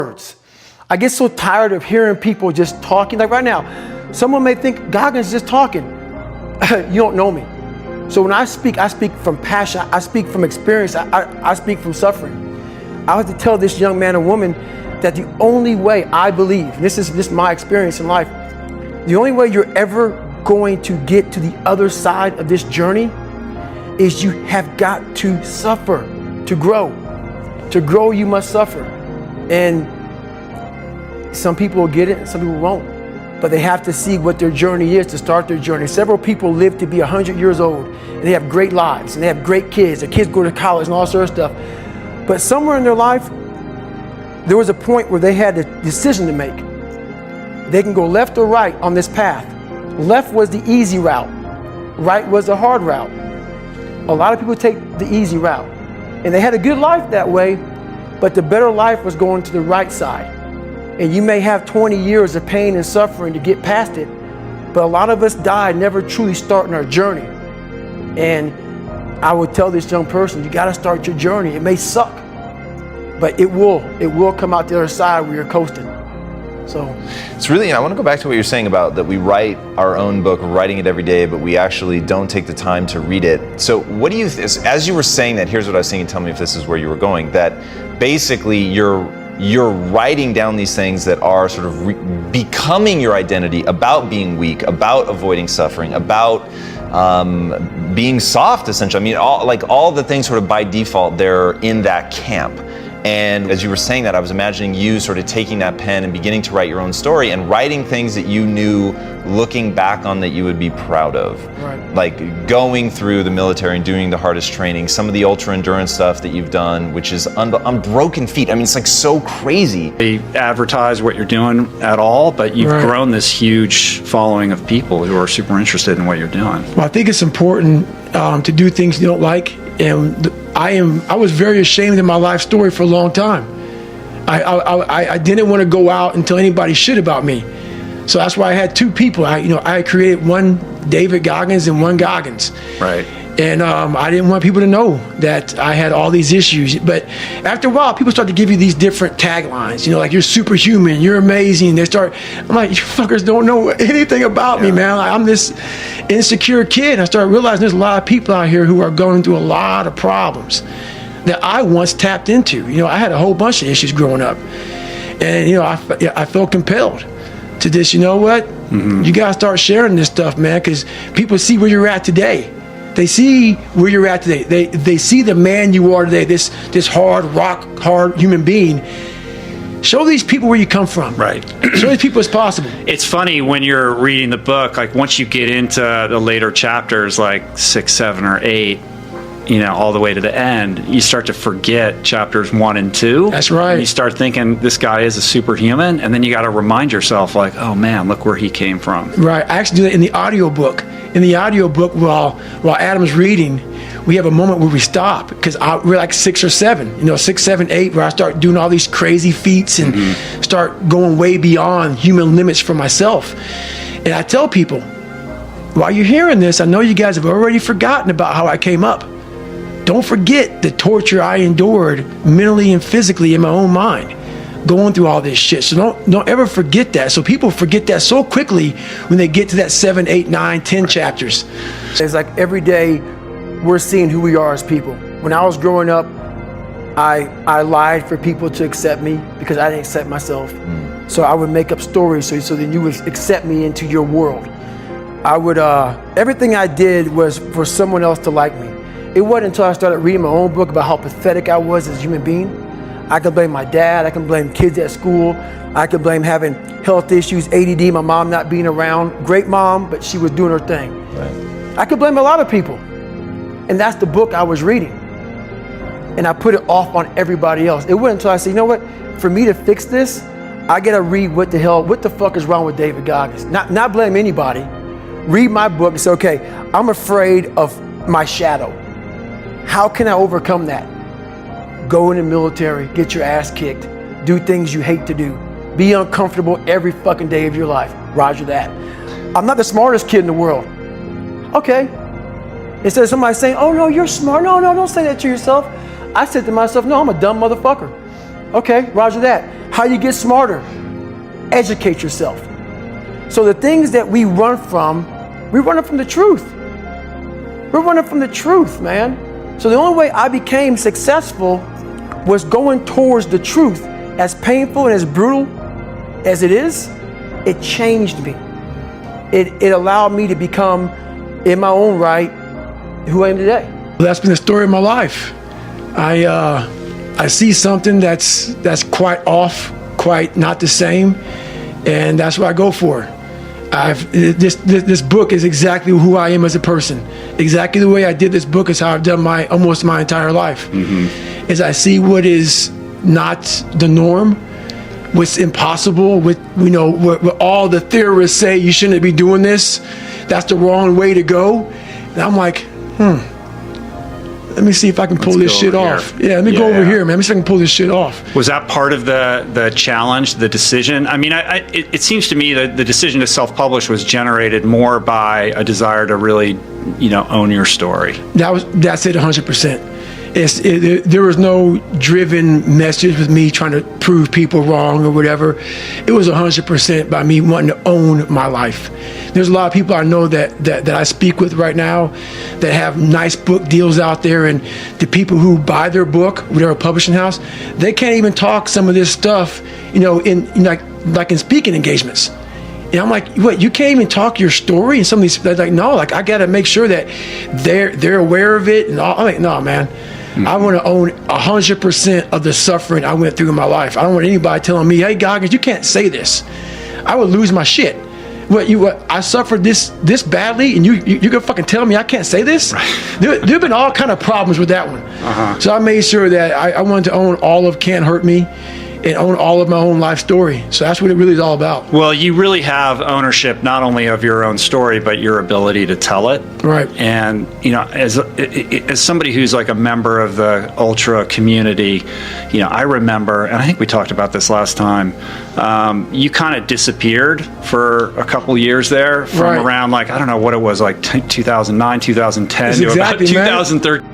words. I get so tired of hearing people just talking. Like right now, someone may think Goggins is just talking. You don't know me. So when I speak from passion. I speak from experience. I speak from suffering. I have to tell this young man or woman that the only way I believe, and this is my experience in life, the only way you're ever going to get to the other side of this journey is you have got to suffer to grow. To grow, you must suffer. And some people will get it and some people won't. But they have to see what their journey is to start their journey. Several people live to be 100 years old and they have great lives and they have great kids. Their kids go to college and all sort of stuff. But somewhere in their life, there was a point where they had a decision to make. They can go left or right on this path. Left was the easy route. Right was the hard route. A lot of people take the easy route. And they had a good life that way, but the better life was going to the right side. And you may have 20 years of pain and suffering to get past it, but a lot of us die never truly starting our journey. And I would tell this young person, you gotta start your journey. It may suck, but it will come out the other side where you're coasting. So it's really, I want to go back to what you're saying about that we write our own book, we're writing it every day, but we actually don't take the time to read it. So what do you, as you were saying that, here's what I was saying, tell me if this is where you were going, that basically you're writing down these things that are sort of becoming your identity, about being weak, about avoiding suffering, about being soft, essentially. I mean, all the things sort of by default, they're in that camp. And as you were saying that, I was imagining you sort of taking that pen and beginning to write your own story and writing things that you knew, looking back on, that you would be proud of. Right. Like going through the military and doing the hardest training, some of the ultra endurance stuff that you've done, which is on broken feet. I mean, it's like so crazy. They advertise what you're doing at all, but you've grown this huge following of people who are super interested in what you're doing. Well, I think it's important to do things you don't like. And I was very ashamed of my life story for a long time. I didn't want to go out and tell anybody shit about me. So that's why I had two people. I created one David Goggins and one Goggins. Right. And I didn't want people to know that I had all these issues. But after a while, people start to give you these different taglines. Like, you're superhuman, you're amazing. I'm like, you fuckers don't know anything about me, man. Like, I'm this insecure kid. And I started realizing there's a lot of people out here who are going through a lot of problems that I once tapped into. I had a whole bunch of issues growing up. And, I felt compelled to this, you know what? Mm-hmm. You got to start sharing this stuff, man, because people see where you're at today. They see where you're at today. They see the man you are today, this rock hard human being. Show these people where you come from. Right. Show these people it's possible. It's funny when you're reading the book, like once you get into the later chapters, like 6, 7, or 8, all the way to the end, you start to forget chapters 1 and 2. That's right. And you start thinking this guy is a superhuman, and then you got to remind yourself, like, oh man, look where he came from. Right. I actually do that in the audiobook. In the audiobook, while Adam's reading, we have a moment where we stop because we're like 6 or 7, 6, 7, 8, where I start doing all these crazy feats and start going way beyond human limits for myself. And I tell people, while you're hearing this, I know you guys have already forgotten about how I came up. Don't forget the torture I endured mentally and physically in my own mind, going through all this shit. So don't ever forget that. So people forget that so quickly when they get to that 7, 8, 9, 10 chapters. It's like every day we're seeing who we are as people. When I was growing up, I lied for people to accept me because I didn't accept myself. So I would make up stories so then you would accept me into your world. I would, everything I did was for someone else to like me. It wasn't until I started reading my own book about how pathetic I was as a human being. I could blame my dad, I can blame kids at school, I could blame having health issues, ADD, my mom not being around. Great mom, but she was doing her thing. Right. I could blame a lot of people. And that's the book I was reading. And I put it off on everybody else. It wasn't until I said, you know what, for me to fix this, I gotta read what the fuck is wrong with David Goggins. Not blame anybody. Read my book and say, okay, I'm afraid of my shadow. How can I overcome that? Go in the military, get your ass kicked, do things you hate to do, be uncomfortable every fucking day of your life. Roger that. I'm not the smartest kid in the world. Okay. Instead of somebody saying, oh no, you're smart. No, don't say that to yourself. I said to myself, no, I'm a dumb motherfucker. Okay, roger that. How you get smarter? Educate yourself. So the things that we run from the truth. We're running from the truth, man. So the only way I became successful was going towards the truth. As painful and as brutal as it is, it changed me. It allowed me to become, in my own right, who I am today. That's been the story of my life. I see something that's quite off, quite not the same, and that's what I go for. This book is exactly who I am as a person. Exactly the way I did this book is how I've done almost my entire life. Is I see what is not the norm, what's impossible, what all the theorists say you shouldn't be doing this. That's the wrong way to go. And I'm like, let me see if I can pull this shit off. Yeah, let me go over here, man. Let me see if I can pull this shit off. Was that part of the challenge, the decision? I mean, it seems to me that the decision to self-publish was generated more by a desire to really, own your story. That's it, 100%. There was no driven message with me trying to prove people wrong or whatever. It was 100% by me wanting to own my life. There's a lot of people I know that I speak with right now that have nice book deals out there, and the people who buy their book with their publishing house, they can't even talk some of this stuff, in like in speaking engagements. And I'm like, what? You can't even talk your story? And some of these, they're like, no, like I got to make sure that they're aware of it. And all. I'm like, no, man. I want to own 100% of the suffering I went through in my life. I don't want anybody telling me, hey, Goggins, you can't say this. I would lose my shit. What I suffered this badly, and you gonna fucking tell me I can't say this? Right. There've been all kind of problems with that one. So I made sure that I wanted to own all of Can't Hurt Me and own all of my own life story. So that's what it really is all about. Well, you really have ownership not only of your own story, but your ability to tell it. Right. And, as somebody who's like a member of the ultra community, I remember, and I think we talked about this last time, you kind of disappeared for a couple years there from around, like, I don't know what it was, like 2009, 2010 to about 2013.